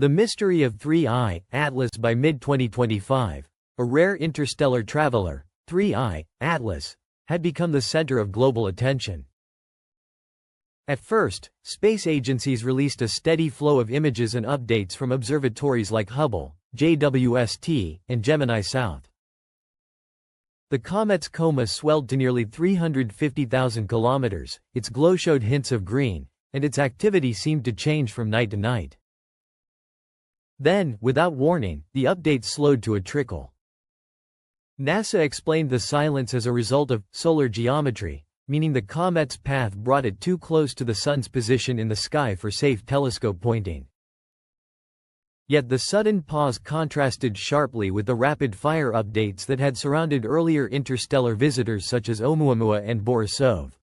The mystery of 3I Atlas. By mid-2025, a rare interstellar traveler, 3I Atlas, had become the center of global attention. At first, space agencies released a steady flow of images and updates from observatories like Hubble, JWST, and Gemini South. The comet's coma swelled to nearly 350,000 kilometers, its glow showed hints of green, and its activity seemed to change from night to night. Then, without warning, the updates slowed to a trickle. NASA explained the silence as a result of solar geometry, meaning the comet's path brought it too close to the Sun's position in the sky for safe telescope pointing. Yet the sudden pause contrasted sharply with the rapid-fire updates that had surrounded earlier interstellar visitors such as Oumuamua and Borisov.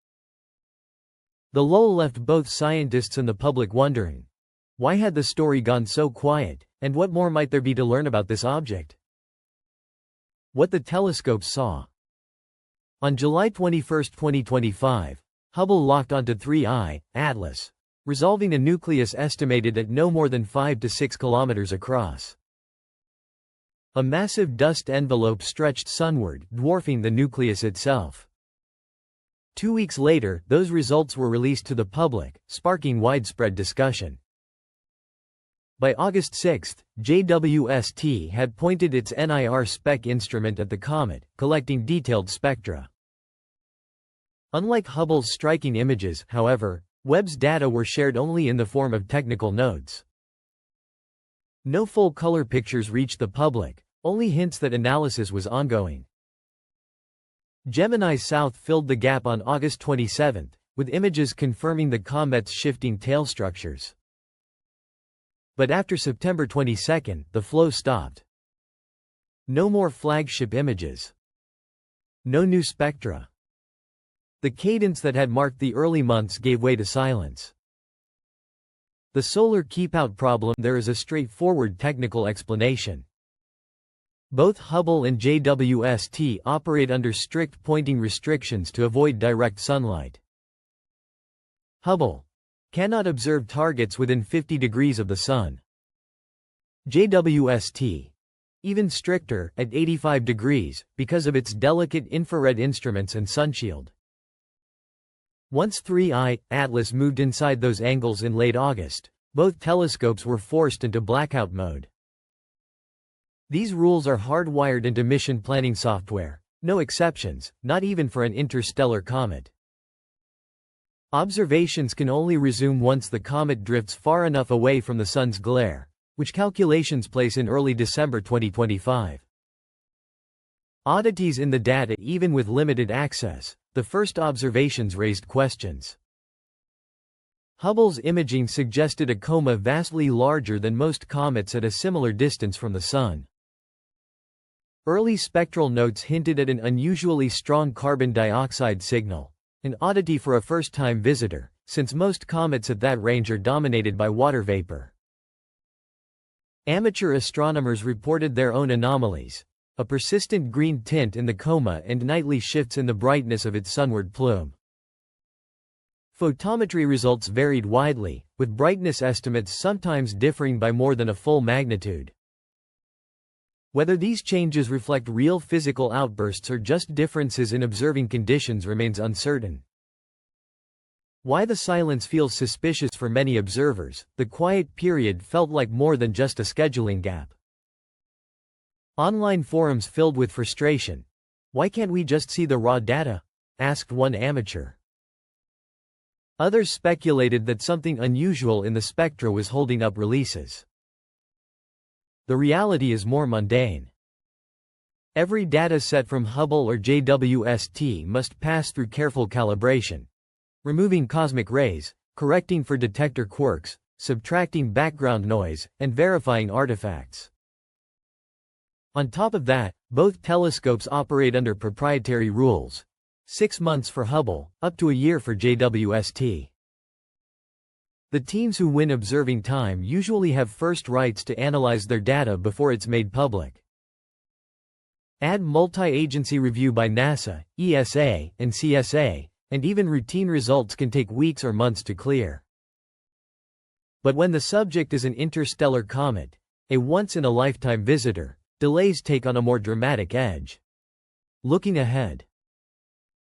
The lull left both scientists and the public wondering, why had the story gone so quiet, and what more might there be to learn about this object? What the telescopes saw. On July 21, 2025, Hubble locked onto 3I Atlas, resolving a nucleus estimated at no more than 5 to 6 kilometers across. A massive dust envelope stretched sunward, dwarfing the nucleus itself. 2 weeks later, those results were released to the public, sparking widespread discussion. By August 6, JWST had pointed its NIR SPEC instrument at the comet, collecting detailed spectra. Unlike Hubble's striking images, however, Webb's data were shared only in the form of technical notes. No full color pictures reached the public, only hints that analysis was ongoing. Gemini South filled the gap on August 27, with images confirming the comet's shifting tail structures. But after September 22, the flow stopped. No more flagship images. No new spectra. The cadence that had marked the early months gave way to silence. The solar keep-out problem. There is a straightforward technical explanation. Both Hubble and JWST operate under strict pointing restrictions to avoid direct sunlight. Hubble cannot observe targets within 50 degrees of the Sun. JWST, even stricter, at 85 degrees, because of its delicate infrared instruments and sunshield. Once 3I Atlas moved inside those angles in late August, both telescopes were forced into blackout mode. These rules are hardwired into mission planning software, no exceptions, not even for an interstellar comet. Observations can only resume once the comet drifts far enough away from the Sun's glare, which calculations place in early December 2025. Oddities in the data. Even with limited access, the first observations raised questions. Hubble's imaging suggested a coma vastly larger than most comets at a similar distance from the Sun. Early spectral notes hinted at an unusually strong carbon dioxide signal, an oddity for a first-time visitor, since most comets at that range are dominated by water vapor. Amateur astronomers reported their own anomalies, a persistent green tint in the coma and nightly shifts in the brightness of its sunward plume. Photometry results varied widely, with brightness estimates sometimes differing by more than a full magnitude. Whether these changes reflect real physical outbursts or just differences in observing conditions remains uncertain. Why the silence feels suspicious for many observers. The quiet period felt like more than just a scheduling gap. Online forums filled with frustration. Why can't we just see the raw data? Asked one amateur. Others speculated that something unusual in the spectra was holding up releases. The reality is more mundane. Every data set from Hubble or JWST must pass through careful calibration, removing cosmic rays, correcting for detector quirks, subtracting background noise, and verifying artifacts. On top of that, both telescopes operate under proprietary rules. 6 months for Hubble, up to a year for JWST. The teams who win observing time usually have first rights to analyze their data before it's made public. Add multi-agency review by NASA, ESA, and CSA, and even routine results can take weeks or months to clear. But when the subject is an interstellar comet, a once-in-a-lifetime visitor, delays take on a more dramatic edge. Looking ahead.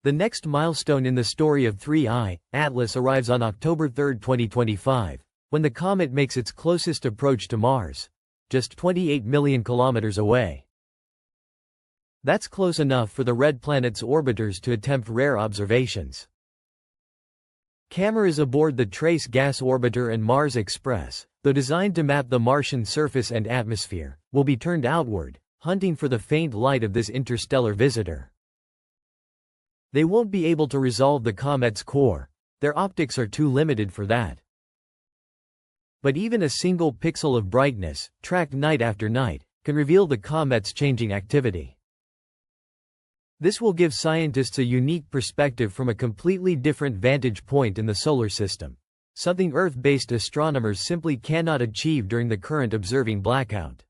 The next milestone in the story of 3I, Atlas arrives on October 3, 2025, when the comet makes its closest approach to Mars, just 28 million kilometers away. That's close enough for the red planet's orbiters to attempt rare observations. Cameras aboard the Trace Gas Orbiter and Mars Express, though designed to map the Martian surface and atmosphere, will be turned outward, hunting for the faint light of this interstellar visitor. They won't be able to resolve the comet's core, their optics are too limited for that. But even a single pixel of brightness, tracked night after night, can reveal the comet's changing activity. This will give scientists a unique perspective from a completely different vantage point in the solar system, something Earth-based astronomers simply cannot achieve during the current observing blackout.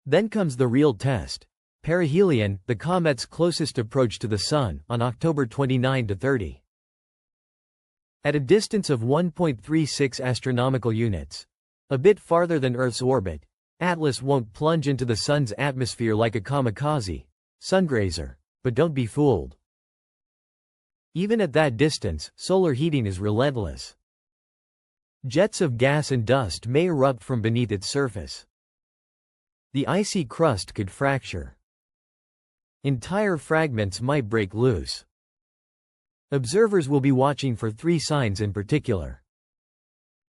Then comes the real test. Perihelion, the comet's closest approach to the Sun, on October 29 to 30. At a distance of 1.36 astronomical units, a bit farther than Earth's orbit, Atlas won't plunge into the Sun's atmosphere like a kamikaze sungrazer, but don't be fooled. Even at that distance, solar heating is relentless. Jets of gas and dust may erupt from beneath its surface. The icy crust could fracture. Entire fragments might break loose. Observers will be watching for three signs in particular.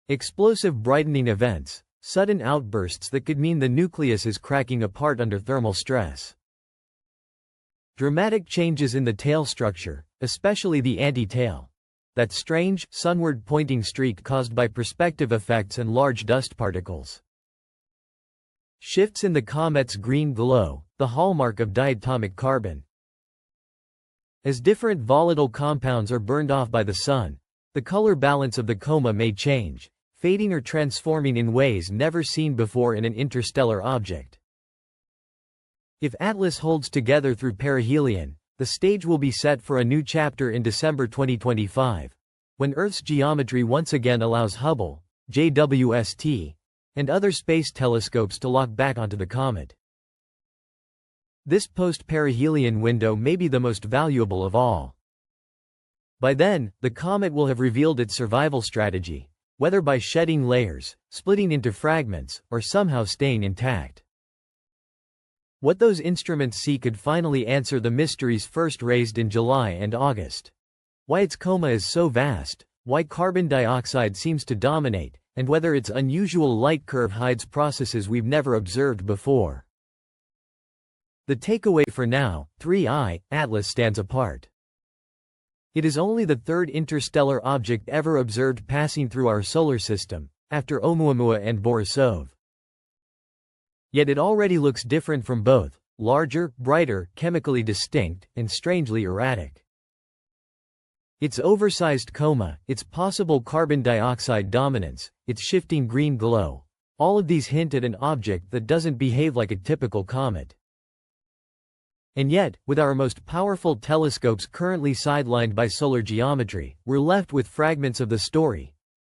Explosive brightening events, sudden outbursts that could mean the nucleus is cracking apart under thermal stress. Dramatic changes in the tail structure, especially the anti-tail. That strange, sunward-pointing streak caused by perspective effects and large dust particles. Shifts in the comet's green glow, the hallmark of diatomic carbon. As different volatile compounds are burned off by the Sun, the color balance of the coma may change, fading or transforming in ways never seen before in an interstellar object. If Atlas holds together through perihelion, the stage will be set for a new chapter in December 2025, when Earth's geometry once again allows Hubble, JWST, and other space telescopes to lock back onto the comet. This post-perihelion window may be the most valuable of all. By then, the comet will have revealed its survival strategy, whether by shedding layers, splitting into fragments, or somehow staying intact. What those instruments see could finally answer the mysteries first raised in July and August. Why its coma is so vast, why carbon dioxide seems to dominate, and whether its unusual light curve hides processes we've never observed before. The takeaway for now, 3I, Atlas stands apart. It is only the third interstellar object ever observed passing through our solar system, after Oumuamua and Borisov. Yet it already looks different from both, larger, brighter, chemically distinct, and strangely erratic. Its oversized coma, its possible carbon dioxide dominance, its shifting green glow, all of these hint at an object that doesn't behave like a typical comet. And yet, with our most powerful telescopes currently sidelined by solar geometry, we're left with fragments of the story,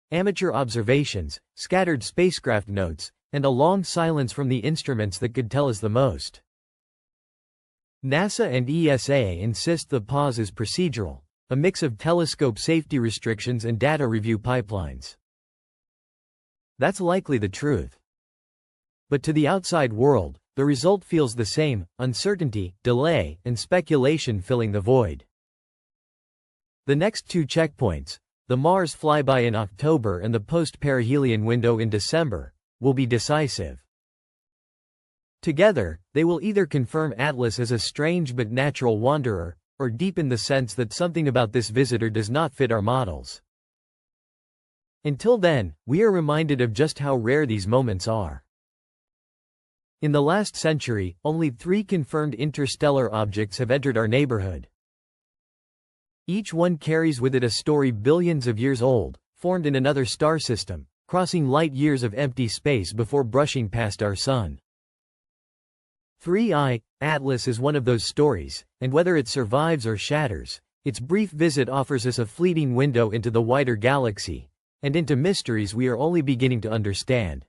amateur observations, scattered spacecraft notes, and a long silence from the instruments that could tell us the most. NASA and ESA insist the pause is procedural, a mix of telescope safety restrictions and data review pipelines. That's likely the truth. But to the outside world, the result feels the same: uncertainty, delay, and speculation filling the void. The next two checkpoints, the Mars flyby in October and the post-perihelion window in December, will be decisive. Together, they will either confirm Atlas as a strange but natural wanderer, or deepen the sense that something about this visitor does not fit our models. Until then, we are reminded of just how rare these moments are. In the last century, only 3 confirmed interstellar objects have entered our neighborhood. Each one carries with it a story billions of years old, formed in another star system, crossing light years of empty space before brushing past our Sun. 3I, Atlas is one of those stories, and whether it survives or shatters, its brief visit offers us a fleeting window into the wider galaxy, and into mysteries we are only beginning to understand.